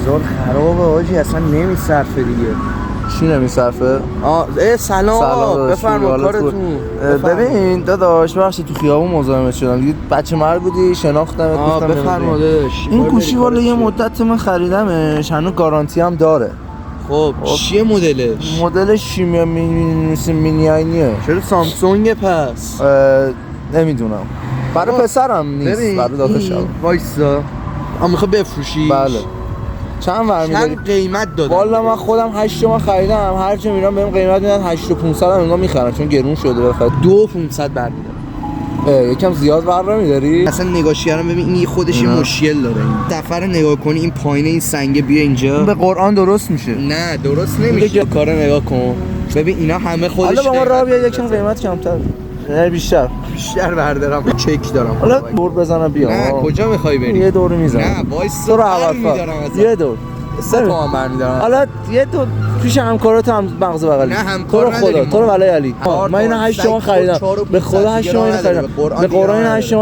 بازار خرابه آجی، اصلا نمیصرفه دیگه. چی نمیصرفه؟ سلام بفرما کارتون. ببین داداش ببخشید تو خیابون مزاحمت شدم دیگه، بچه مرد بودی شناختمت گفتم بفرما داداش. این گوشی والا یه مدت من خریدمش، هنوز گارانتی هم داره. خب چیه مدلش؟ مدلش شیمیا مینیاییه. چرا سامسونگ پس؟ نمیدونم، برای پسرم نیست، برای داداشم. وایسا میخوای بفروشی؟ بله. چند ور می‌داری؟ چند قیمت دادن؟ والا من خودم 8 تومن خریدم، هر جا میرم بهم قیمت میدن 8500 هم انگار میخرن چون گرون شده بخاطر 2500 برمی‌دارم. یکم زیاد بر نمی‌داری؟ اصلا نگاهش کردم ببین این خودش یه مشکل داره. این دفعه رو نگاه کنی این پایینه این سنگه بیا اینجا. به قرآن درست میشه. نه درست نمیشه. کارو نگاه کن. ببین اینا همه خودش. حالا با ما راه بیا یکم قیمت کمتر. نه بیشتر بردارم. چک دارم. حالا دور بزنم بیا. نه کجا می‌خوای بری؟ یه دور میزنم. نه وایس تو رو عوض یه دور. 3 تومن برمی‌دارم. حالا یه دور پیش همکارات هم مغز بغلی. نه همکار تو رو خدا تو رو ولای علی. من اینو 8 تومن خریدم. به خدا 8 تومن خریدم. به قرآن 8